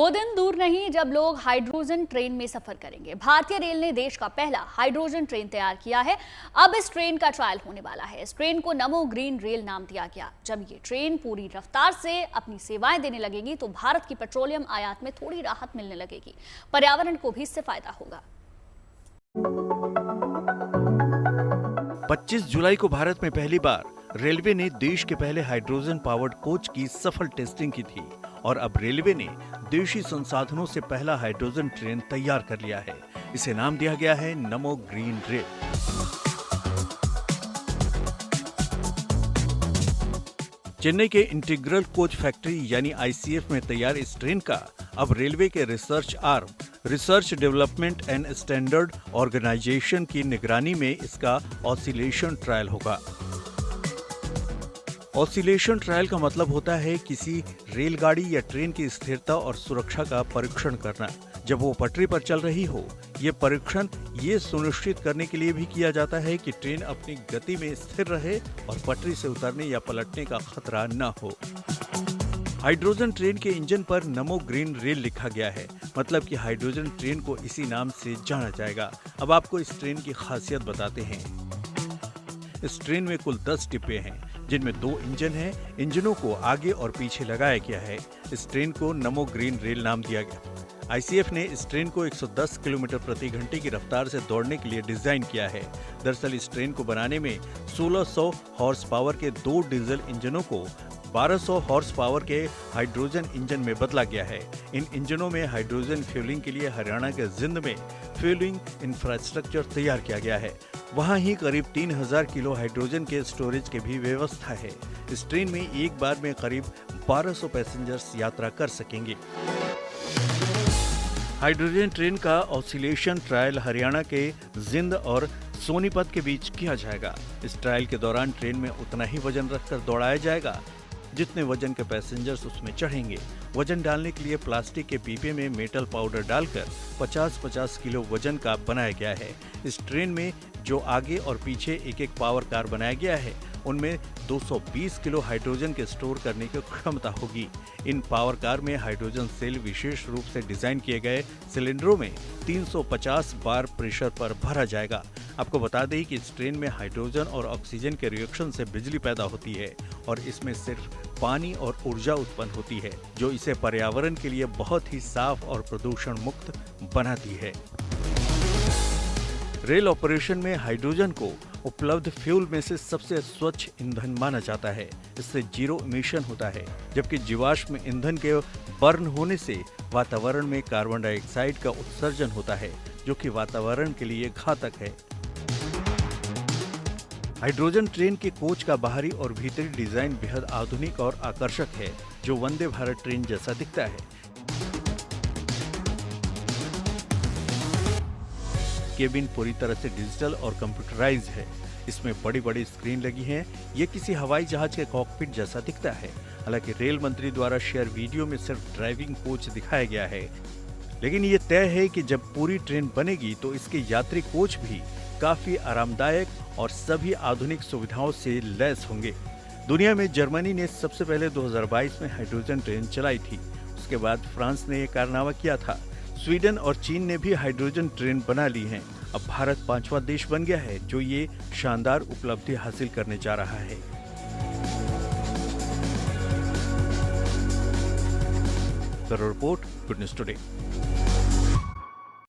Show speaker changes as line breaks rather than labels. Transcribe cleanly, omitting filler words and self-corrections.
वो दिन दूर नहीं जब लोग हाइड्रोजन ट्रेन में सफर करेंगे। भारतीय रेल ने देश का पहला हाइड्रोजन ट्रेन तैयार किया है। अब इस ट्रेन का ट्रायल होने वाला है। इस ट्रेन को नमो ग्रीन रेल नाम दिया गया। जब ये ट्रेन पूरी रफ्तार से अपनी सेवाएं देने लगेगी तो भारत की पेट्रोलियम आयात में थोड़ी राहत मिलने लगेगी। पर्यावरण को भी इससे फायदा होगा।
25 जुलाई को भारत में पहली बार रेलवे ने देश के पहले हाइड्रोजन पावर्ड कोच की सफल टेस्टिंग की थी और अब रेलवे ने देशी संसाधनों से पहला हाइड्रोजन ट्रेन तैयार कर लिया है। इसे नाम दिया गया है नमो ग्रीन रेल। चेन्नई के इंटीग्रल कोच फैक्ट्री यानी आईसीएफ में तैयार इस ट्रेन का अब रेलवे के research arm research development and standard organisation की निगरानी में इसका ऑसिलेशन ट्रायल होगा। ऑसिलेशन ट्रायल का मतलब होता है किसी रेलगाड़ी या ट्रेन की स्थिरता और सुरक्षा का परीक्षण करना जब वो पटरी पर चल रही हो। ये परीक्षण ये सुनिश्चित करने के लिए भी किया जाता है कि ट्रेन अपनी गति में स्थिर रहे और पटरी से उतरने या पलटने का खतरा न हो। हाइड्रोजन ट्रेन के इंजन पर नमो ग्रीन रेल लिखा गया है, मतलब कि हाइड्रोजन ट्रेन को इसी नाम से जाना जाएगा। अब आपको इस ट्रेन की खासियत बताते हैं। इस ट्रेन में कुल 10 डिब्बे हैं जिनमें 2 इंजन हैं। इंजनों को आगे और पीछे लगाया गया है। इस ट्रेन को नमो ग्रीन रेल नाम दिया गया। आईसीएफ ने इस ट्रेन को 110 किलोमीटर प्रति घंटे की रफ्तार से दौड़ने के लिए डिजाइन किया है। दरअसल इस ट्रेन को बनाने में 1600 हॉर्स पावर के 2 डीजल इंजनों को 1200 हॉर्स पावर के हाइड्रोजन इंजन में बदला गया है। इन इंजनों में हाइड्रोजन फ्यूलिंग के लिए हरियाणा के जिंद में फ्यूलिंग इंफ्रास्ट्रक्चर तैयार किया गया है। वहां ही करीब 3000 किलो हाइड्रोजन के स्टोरेज की भी व्यवस्था है। इस ट्रेन में एक बार में करीब 1200 पैसेंजर्स यात्रा कर सकेंगे। हाइड्रोजन ट्रेन का ऑसिलेशन ट्रायल हरियाणा के जिंद और सोनीपत के बीच किया जाएगा। इस ट्रायल के दौरान ट्रेन में उतना ही वजन रखकर दौड़ाया जाएगा जितने वजन के पैसेंजर्स उसमें चढ़ेंगे। वजन डालने के लिए प्लास्टिक के पीपे में मेटल पाउडर डालकर 50-50 किलो वजन का बनाया गया है। इस ट्रेन में जो आगे और पीछे एक पावर कार बनाया गया है उनमें 220 किलो हाइड्रोजन के स्टोर करने की क्षमता होगी। इन पावर कार में हाइड्रोजन सेल विशेष रूप से डिजाइन किए गए सिलेंडरों में 350 बार प्रेशर पर भरा जाएगा। आपको बता दें कि इस ट्रेन में हाइड्रोजन और ऑक्सीजन के रिएक्शन से बिजली पैदा होती है और इसमें सिर्फ पानी और ऊर्जा उत्पन्न होती है जो इसे पर्यावरण के लिए बहुत ही साफ और प्रदूषण मुक्त बनाती है। रेल ऑपरेशन में हाइड्रोजन को उपलब्ध फ्यूल में से सबसे स्वच्छ ईंधन माना जाता है। इससे जीरो इमिशन होता है, जबकि जीवाश्म ईंधन के बर्न होने से वातावरण में कार्बन डाइऑक्साइड का उत्सर्जन होता है जो कि वातावरण के लिए घातक है। हाइड्रोजन ट्रेन के कोच का बाहरी और भीतरी डिजाइन बेहद आधुनिक और आकर्षक है जो वंदे भारत ट्रेन जैसा दिखता है। केबिन पूरी तरह से डिजिटल और कंप्यूटराइज है। इसमें बड़ी बड़ी स्क्रीन लगी हैं। ये किसी हवाई जहाज के कॉकपिट जैसा दिखता है। हालांकि रेल मंत्री द्वारा शेयर वीडियो में सिर्फ ड्राइविंग कोच दिखाया गया है, लेकिन ये तय है कि जब पूरी ट्रेन बनेगी तो इसके यात्री कोच भी काफी आरामदायक और सभी आधुनिक सुविधाओं से लैस होंगे। दुनिया में जर्मनी ने सबसे पहले 2022 में हाइड्रोजन ट्रेन चलाई थी। उसके बाद फ्रांस ने यह कारनामा किया था। स्वीडन और चीन ने भी हाइड्रोजन ट्रेन बना ली हैं। अब भारत 5वां देश बन गया है जो ये शानदार उपलब्धि हासिल करने जा रहा है। Bureau report, good news today.